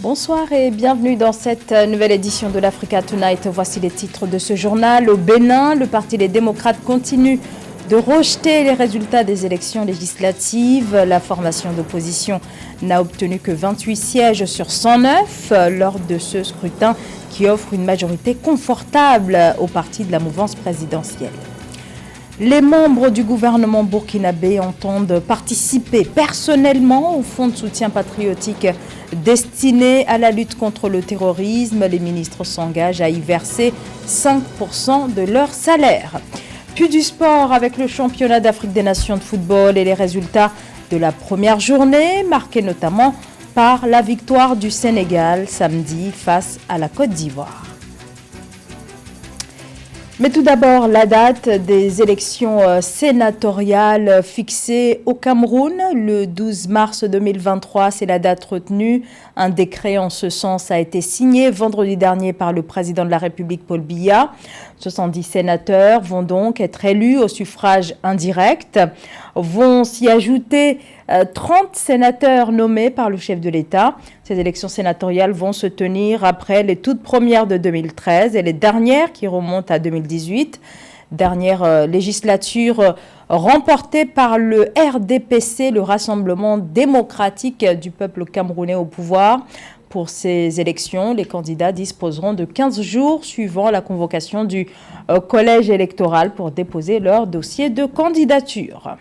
Bonsoir et bienvenue dans cette nouvelle édition de l'Africa Tonight. Voici les titres de ce journal. Au Bénin, le Parti des démocrates continue de rejeter les résultats des élections législatives. La formation d'opposition n'a obtenu que 28 sièges sur 109 lors de ce scrutin qui offre une majorité confortable au parti de la mouvance présidentielle. Les membres du gouvernement burkinabé entendent participer personnellement au fonds de soutien patriotique destiné à la lutte contre le terrorisme. Les ministres s'engagent à y verser 5% de leur salaire. Puis du sport avec le championnat d'Afrique des Nations de football et les résultats de la première journée, marqués notamment par la victoire du Sénégal samedi face à la Côte d'Ivoire. Mais tout d'abord, la date des élections sénatoriales fixée au Cameroun, le 12 mars 2023, c'est la date retenue. Un décret en ce sens a été signé vendredi dernier par le président de la République, Paul Biya. 70 sénateurs vont donc être élus au suffrage indirect. Vont s'y ajouter 30 sénateurs nommés par le chef de l'État. Ces élections sénatoriales vont se tenir après les toutes premières de 2013 et les dernières qui remontent à 2018. Dernière législature remportée par le RDPC, le Rassemblement démocratique du peuple camerounais au pouvoir. Pour ces élections, les candidats disposeront de 15 jours suivant la convocation du collège électoral pour déposer leur dossier de candidature.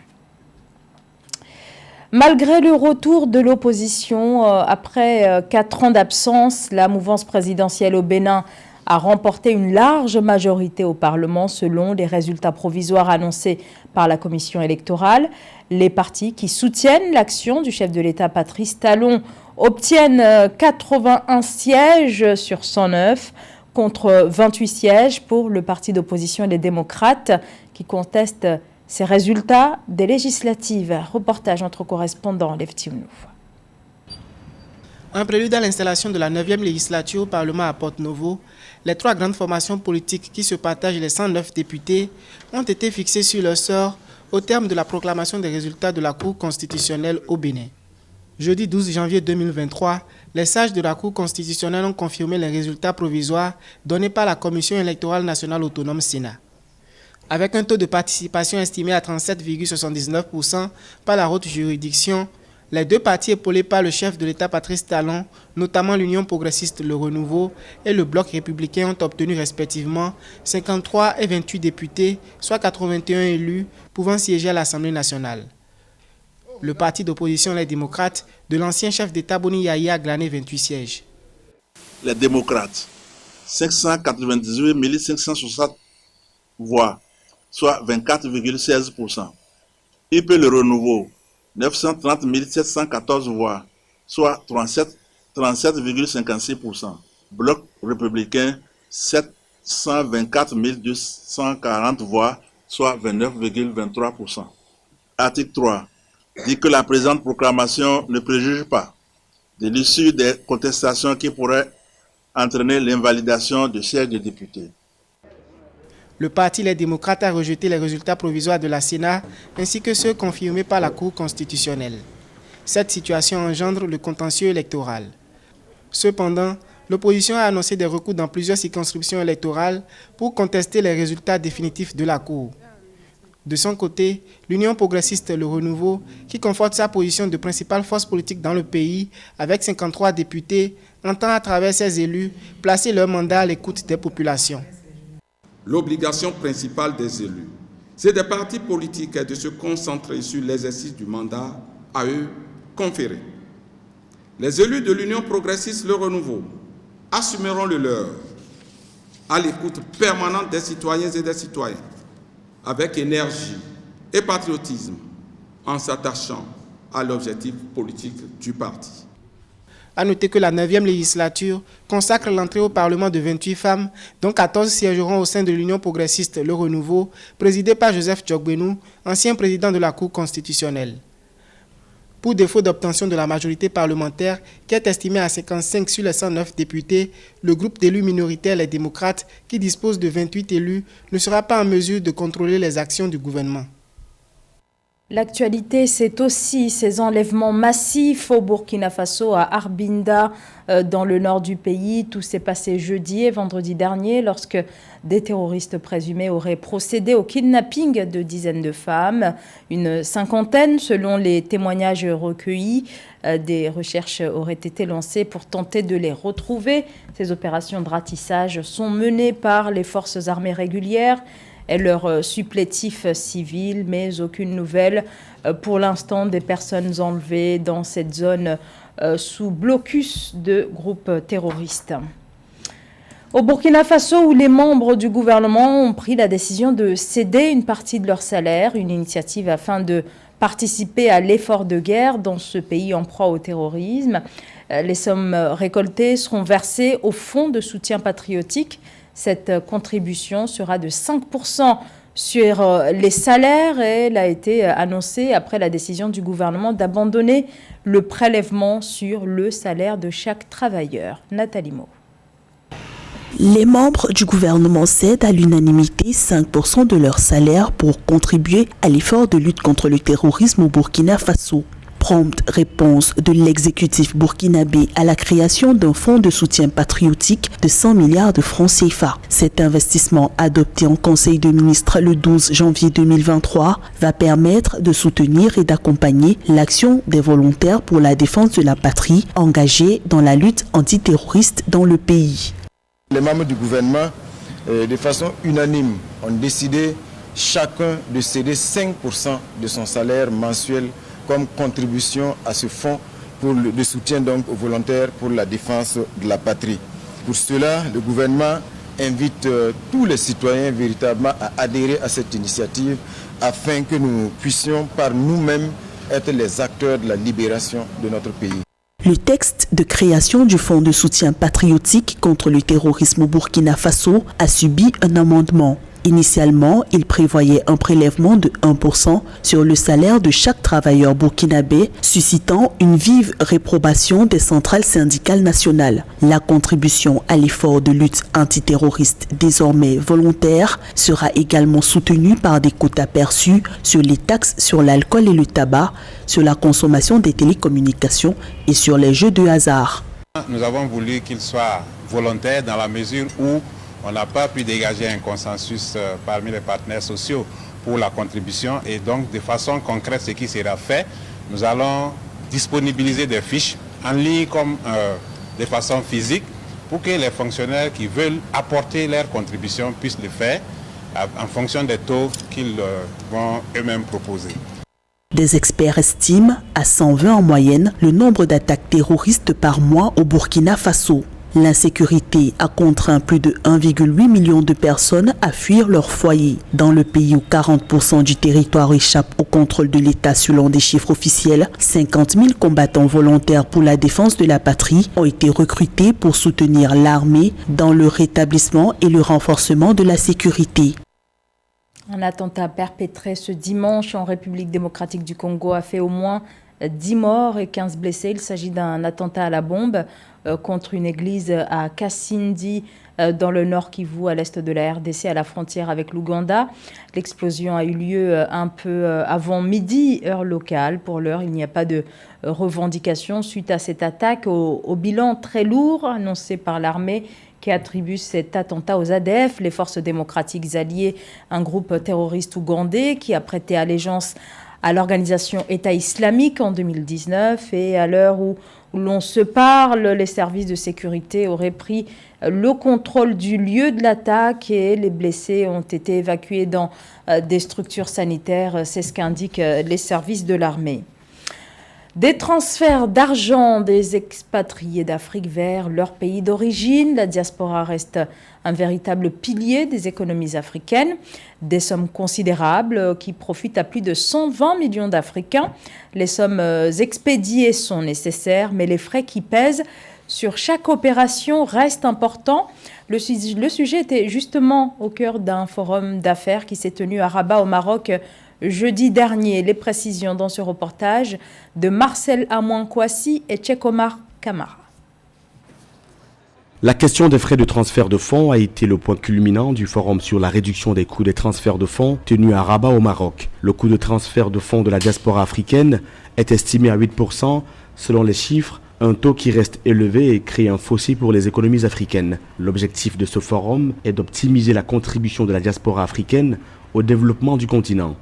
Malgré le retour de l'opposition, après 4 ans d'absence, la mouvance présidentielle au Bénin a remporté une large majorité au Parlement selon les résultats provisoires annoncés par la commission électorale. Les partis qui soutiennent l'action du chef de l'État Patrice Talon obtiennent 81 sièges sur 109 contre 28 sièges pour le parti d'opposition et les démocrates qui contestent ces résultats des législatives. Reportage notre correspondant Lev Tiounouv. En prélude à l'installation de la 9e législature au Parlement à Porto-Novo, les 3 grandes formations politiques qui se partagent les 109 députés ont été fixées sur leur sort au terme de la proclamation des résultats de la Cour constitutionnelle au Bénin. Jeudi 12 janvier 2023, les sages de la Cour constitutionnelle ont confirmé les résultats provisoires donnés par la Commission électorale nationale autonome Sénat. Avec un taux de participation estimé à 37,79% par la haute juridiction, les 2 partis épaulés par le chef de l'État Patrice Talon, notamment l'Union progressiste Le Renouveau et le Bloc républicain, ont obtenu respectivement 53 et 28 députés, soit 81 élus, pouvant siéger à l'Assemblée nationale. Le parti d'opposition Les Démocrates de l'ancien chef d'État Boni Yahya a glané 28 sièges. Les démocrates, 598 560 voix, soit 24,16%. IP Le Renouveau, 930 714 voix, soit 37,56%. Bloc républicain, 724 240 voix, soit 29,23%. Article 3 dit que la présente proclamation ne préjuge pas de l'issue des contestations qui pourraient entraîner l'invalidation de sièges de députés. Le parti Les Démocrates a rejeté les résultats provisoires de la Sénat ainsi que ceux confirmés par la Cour constitutionnelle. Cette situation engendre le contentieux électoral. Cependant, l'opposition a annoncé des recours dans plusieurs circonscriptions électorales pour contester les résultats définitifs de la Cour. De son côté, l'Union progressiste Le Renouveau, qui conforte sa position de principale force politique dans le pays avec 53 députés, entend à travers ses élus placer leur mandat à l'écoute des populations. L'obligation principale des élus, c'est des partis politiques de se concentrer sur l'exercice du mandat à eux conféré. Les élus de l'Union progressiste Le Renouveau assumeront le leur à l'écoute permanente des citoyens et des citoyennes, avec énergie et patriotisme, en s'attachant à l'objectif politique du parti. À noter que la 9e législature consacre l'entrée au Parlement de 28 femmes, dont 14 siégeront au sein de l'Union progressiste Le Renouveau, présidée par Joseph Djogbenou, ancien président de la Cour constitutionnelle. Pour défaut d'obtention de la majorité parlementaire, qui est estimée à 55 sur les 109 députés, le groupe d'élus minoritaires Les Démocrates, qui dispose de 28 élus, ne sera pas en mesure de contrôler les actions du gouvernement. L'actualité, c'est aussi ces enlèvements massifs au Burkina Faso, à Arbinda, dans le nord du pays. Tout s'est passé jeudi et vendredi dernier lorsque des terroristes présumés auraient procédé au kidnapping de dizaines de femmes. Une cinquantaine, selon les témoignages recueillis. Des recherches auraient été lancées pour tenter de les retrouver. Ces opérations de ratissage sont menées par les forces armées régulières et leurs supplétifs civils, mais aucune nouvelle pour l'instant des personnes enlevées dans cette zone sous blocus de groupes terroristes. Au Burkina Faso, où les membres du gouvernement ont pris la décision de céder une partie de leur salaire, une initiative afin de participer à l'effort de guerre dans ce pays en proie au terrorisme. Les sommes récoltées seront versées au Fonds de soutien patriotique. Cette contribution sera de 5% sur les salaires et elle a été annoncée après la décision du gouvernement d'abandonner le prélèvement sur le salaire de chaque travailleur. Nathalie Mo. Les membres du gouvernement cèdent à l'unanimité 5% de leur salaire pour contribuer à l'effort de lutte contre le terrorisme au Burkina Faso. Prompte réponse de l'exécutif burkinabé à la création d'un fonds de soutien patriotique de 100 milliards de francs CFA. Cet investissement, adopté en Conseil de ministres le 12 janvier 2023, va permettre de soutenir et d'accompagner l'action des volontaires pour la défense de la patrie engagés dans la lutte antiterroriste dans le pays. Les membres du gouvernement, de façon unanime, ont décidé chacun de céder 5% de son salaire mensuel comme contribution à ce fonds pour le soutien donc aux volontaires pour la défense de la patrie. Pour cela, le gouvernement invite tous les citoyens véritablement à adhérer à cette initiative afin que nous puissions par nous-mêmes être les acteurs de la libération de notre pays. Le texte de création du Fonds de soutien patriotique contre le terrorisme au Burkina Faso a subi un amendement. Initialement, il prévoyait un prélèvement de 1% sur le salaire de chaque travailleur burkinabé, suscitant une vive réprobation des centrales syndicales nationales. La contribution à l'effort de lutte antiterroriste désormais volontaire sera également soutenue par des quotas perçus sur les taxes sur l'alcool et le tabac, sur la consommation des télécommunications et sur les jeux de hasard. Nous avons voulu qu'il soit volontaire dans la mesure où on n'a pas pu dégager un consensus parmi les partenaires sociaux pour la contribution et donc de façon concrète ce qui sera fait, nous allons disponibiliser des fiches en ligne comme de façon physique pour que les fonctionnaires qui veulent apporter leur contribution puissent le faire en fonction des taux qu'ils vont eux-mêmes proposer. Des experts estiment à 120 en moyenne le nombre d'attaques terroristes par mois au Burkina Faso. L'insécurité a contraint plus de 1,8 million de personnes à fuir leur foyer. Dans le pays où 40% du territoire échappe au contrôle de l'État selon des chiffres officiels, 50 000 combattants volontaires pour la défense de la patrie ont été recrutés pour soutenir l'armée dans le rétablissement et le renforcement de la sécurité. Un attentat perpétré ce dimanche en République démocratique du Congo a fait au moins 10 morts et 15 blessés. Il s'agit d'un attentat à la bombe contre une église à Kasindi, dans le nord Kivu, à l'est de la RDC, à la frontière avec l'Ouganda. L'explosion a eu lieu un peu avant midi, heure locale. Pour l'heure, il n'y a pas de revendication suite à cette attaque au bilan très lourd annoncé par l'armée qui attribue cet attentat aux ADF, les forces démocratiques alliées, un groupe terroriste ougandais qui a prêté allégeance à l'organisation État islamique en 2019 et à l'heure où l'on se parle, les services de sécurité auraient pris le contrôle du lieu de l'attaque et les blessés ont été évacués dans des structures sanitaires. C'est ce qu'indiquent les services de l'armée. Des transferts d'argent des expatriés d'Afrique vers leur pays d'origine. La diaspora reste un véritable pilier des économies africaines. Des sommes considérables qui profitent à plus de 120 millions d'Africains. Les sommes expédiées sont nécessaires, mais les frais qui pèsent sur chaque opération restent importants. Le sujet était justement au cœur d'un forum d'affaires qui s'est tenu à Rabat au Maroc jeudi dernier. Les précisions dans ce reportage de Marcel Amouan-Kouassi et Tchekomar Kamara. La question des frais de transfert de fonds a été le point culminant du forum sur la réduction des coûts des transferts de fonds tenu à Rabat au Maroc. Le coût de transfert de fonds de la diaspora africaine est estimé à 8%. Selon les chiffres, un taux qui reste élevé et crée un fossé pour les économies africaines. L'objectif de ce forum est d'optimiser la contribution de la diaspora africaine au développement du continent.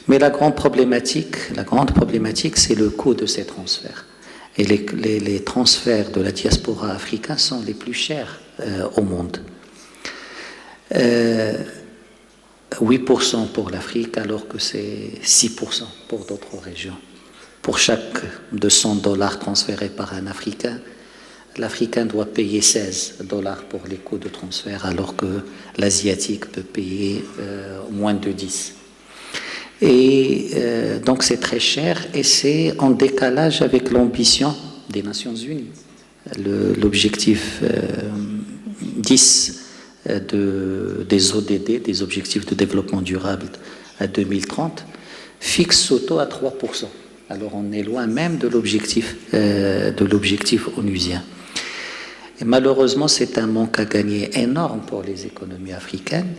Mais la grande problématique, c'est le coût de ces transferts. Et les transferts de la diaspora africaine sont les plus chers au monde. 8% pour l'Afrique, alors que c'est 6% pour d'autres régions. Pour chaque $200 transférés par un Africain, l'Africain doit payer $16 pour les coûts de transfert, alors que l'Asiatique peut payer moins de 10. Et donc c'est très cher et c'est en décalage avec l'ambition des Nations Unies. L'objectif 10 des ODD, des objectifs de développement durable à 2030, fixe ce taux à 3%. Alors on est loin même de l'objectif onusien. Et malheureusement, c'est un manque à gagner énorme pour les économies africaines.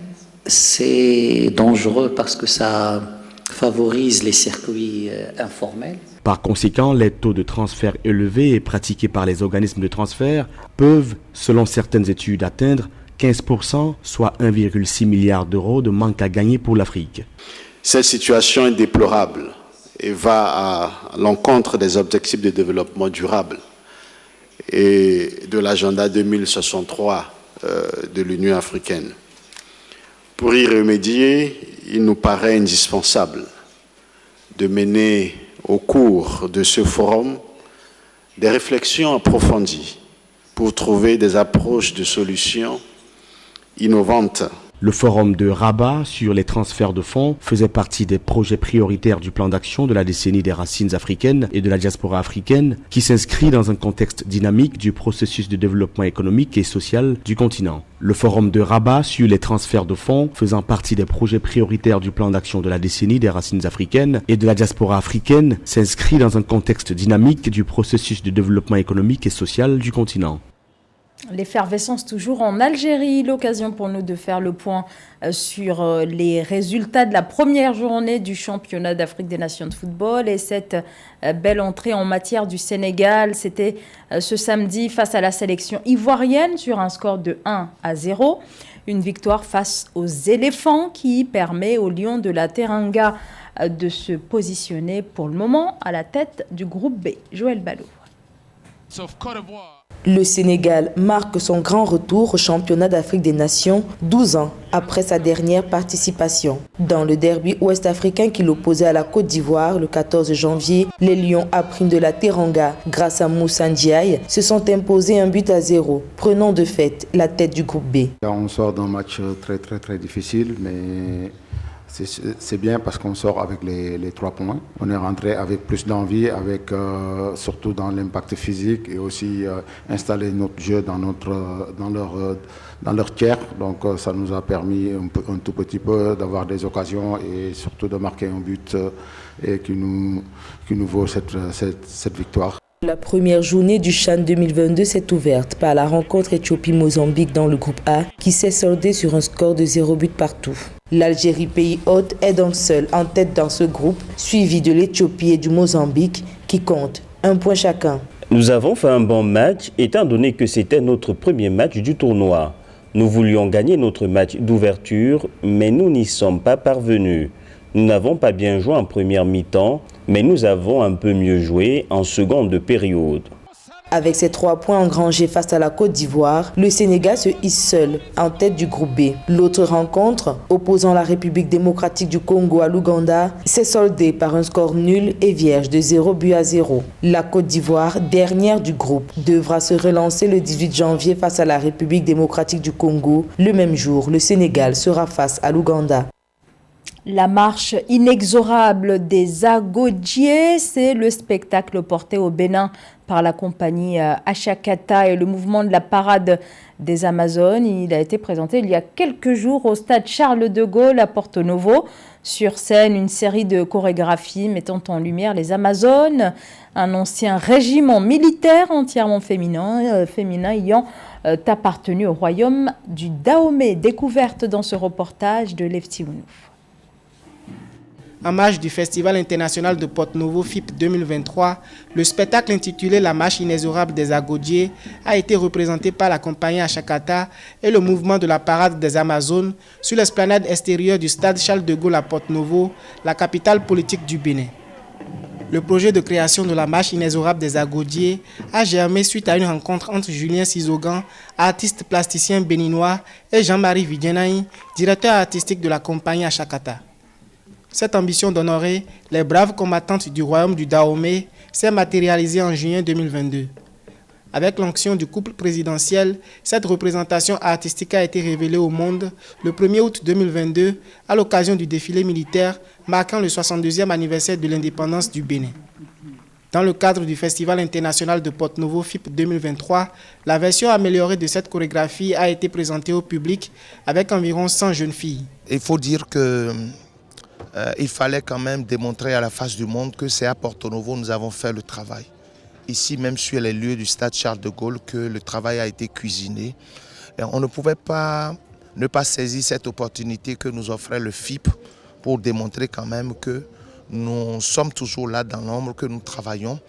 C'est dangereux parce que ça favorise les circuits informels. Par conséquent, les taux de transfert élevés et pratiqués par les organismes de transfert peuvent, selon certaines études, atteindre 15%, soit 1,6 milliard d'euros de manque à gagner pour l'Afrique. Cette situation est déplorable et va à l'encontre des objectifs de développement durable et de l'agenda 2063 de l'Union africaine. Pour y remédier, il nous paraît indispensable de mener au cours de ce forum des réflexions approfondies pour trouver des approches de solutions innovantes. Le forum de Rabat sur les transferts de fonds faisait partie des projets prioritaires du plan d'action de la décennie des racines africaines et de la diaspora africaine, qui s'inscrit dans un contexte dynamique du processus de développement économique et social du continent. Le forum de Rabat sur les transferts de fonds faisant partie des projets prioritaires du plan d'action de la décennie des racines africaines et de la diaspora africaine s'inscrit dans un contexte dynamique du processus de développement économique et social du continent. L'effervescence toujours en Algérie, l'occasion pour nous de faire le point sur les résultats de la première journée du championnat d'Afrique des Nations de football et cette belle entrée en matière du Sénégal. C'était ce samedi face à la sélection ivoirienne sur un score de 1-0. Une victoire face aux éléphants qui permet aux Lions de la Teranga de se positionner pour le moment à la tête du groupe B. Joël Ballot. Le Sénégal marque son grand retour au championnat d'Afrique des Nations 12 ans après sa dernière participation. Dans le derby ouest-africain qui l'opposait à la Côte d'Ivoire le 14 janvier, les Lions à prime de la Teranga, grâce à Moussa Ndiaye, se sont imposés 1-0, prenant de fait la tête du groupe B. Là, on sort d'un match très difficile, mais c'est bien parce qu'on sort avec les 3 points. On est rentré avec plus d'envie, avec surtout dans l'impact physique et aussi installer notre jeu dans leur tiers. Donc ça nous a permis un tout petit peu d'avoir des occasions et surtout de marquer un but et qui nous vaut cette victoire. La première journée du CHAN 2022 s'est ouverte par la rencontre Éthiopie-Mozambique dans le groupe A qui s'est soldée sur un score de 0 but partout. L'Algérie, pays hôte, est donc seule en tête dans ce groupe, suivi de l'Éthiopie et du Mozambique qui comptent 1 point chacun. Nous avons fait un bon match étant donné que c'était notre premier match du tournoi. Nous voulions gagner notre match d'ouverture, mais nous n'y sommes pas parvenus. Nous n'avons pas bien joué en première mi-temps, mais nous avons un peu mieux joué en seconde période. Avec ses 3 points engrangés face à la Côte d'Ivoire, le Sénégal se hisse seul en tête du groupe B. L'autre rencontre, opposant la République démocratique du Congo à l'Ouganda, s'est soldée par un score nul et vierge de 0-0. La Côte d'Ivoire, dernière du groupe, devra se relancer le 18 janvier face à la République démocratique du Congo. Le même jour, le Sénégal sera face à l'Ouganda. La marche inexorable des Agodiers, c'est le spectacle porté au Bénin par la compagnie Achakata et le mouvement de la parade des Amazones. Il a été présenté il y a quelques jours au stade Charles de Gaulle à Porto Novo. Sur scène, une série de chorégraphies mettant en lumière les Amazones, un ancien régiment militaire entièrement féminin ayant appartenu au royaume du Dahomey. Découverte dans ce reportage de Lefti Ounouf. En marge du Festival international de Porto-Novo FIP 2023, le spectacle intitulé La marche inexorable des Agodiers a été représenté par la compagnie Achakata et le mouvement de la parade des Amazones sur l'esplanade extérieure du stade Charles de Gaulle à Porto-Novo, la capitale politique du Bénin. Le projet de création de la marche inexorable des Agodiers a germé suite à une rencontre entre Julien Sizogan, artiste plasticien béninois, et Jean-Marie Vidjenaï, directeur artistique de la compagnie Achakata. Cette ambition d'honorer les braves combattantes du royaume du Dahomey s'est matérialisée en juin 2022. Avec l'onction du couple présidentiel, cette représentation artistique a été révélée au monde le 1er août 2022 à l'occasion du défilé militaire marquant le 62e anniversaire de l'indépendance du Bénin. Dans le cadre du Festival international de Porto-Novo FIP 2023, la version améliorée de cette chorégraphie a été présentée au public avec environ 100 jeunes filles. Il faut dire que il fallait quand même démontrer à la face du monde que c'est à Porto-Novo nous avons fait le travail. Ici, même sur les lieux du stade Charles de Gaulle, que le travail a été cuisiné. Et on ne pouvait pas ne pas saisir cette opportunité que nous offrait le FIP pour démontrer quand même que nous sommes toujours là dans l'ombre, que nous travaillons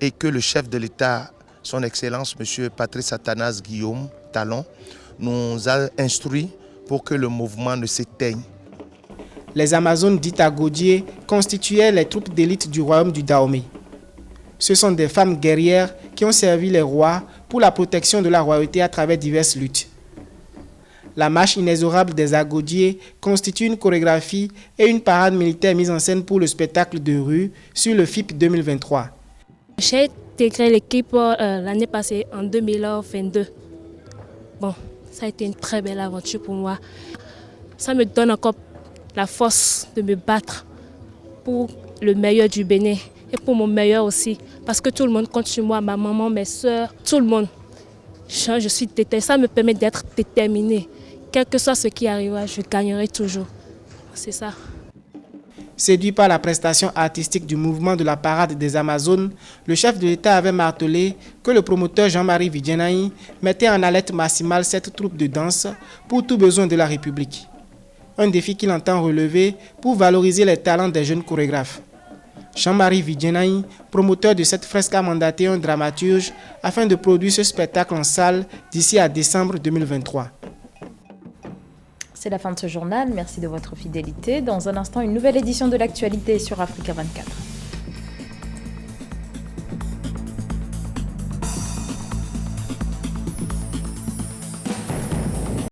et que le chef de l'État, son Excellence, M. Patrice Athanase Guillaume Talon, nous a instruits pour que le mouvement ne s'éteigne. Les Amazones dites Agodiers constituaient les troupes d'élite du royaume du Dahomey. Ce sont des femmes guerrières qui ont servi les rois pour la protection de la royauté à travers diverses luttes. La marche inexorable des Agodiers constitue une chorégraphie et une parade militaire mise en scène pour le spectacle de rue sur le FIP 2023. J'ai intégré l'équipe l'année passée, en 2022. Bon, ça a été une très belle aventure pour moi. Ça me donne encore la force de me battre pour le meilleur du Bénin et pour mon meilleur aussi. Parce que tout le monde compte sur moi, ma maman, mes soeurs, tout le monde. Je suis déterminée. Ça me permet d'être déterminée. Quel que soit ce qui arrivera, je gagnerai toujours. C'est ça. Séduit par la prestation artistique du mouvement de la parade des Amazones, le chef de l'État avait martelé que le promoteur Jean-Marie Vidjenaï mettait en alerte maximale cette troupe de danse pour tout besoin de la République. Un défi qu'il entend relever pour valoriser les talents des jeunes chorégraphes. Jean-Marie Vidjenaï, promoteur de cette fresque, a mandaté un dramaturge afin de produire ce spectacle en salle d'ici à décembre 2023. C'est la fin de ce journal. Merci de votre fidélité. Dans un instant, une nouvelle édition de l'actualité sur Africa 24.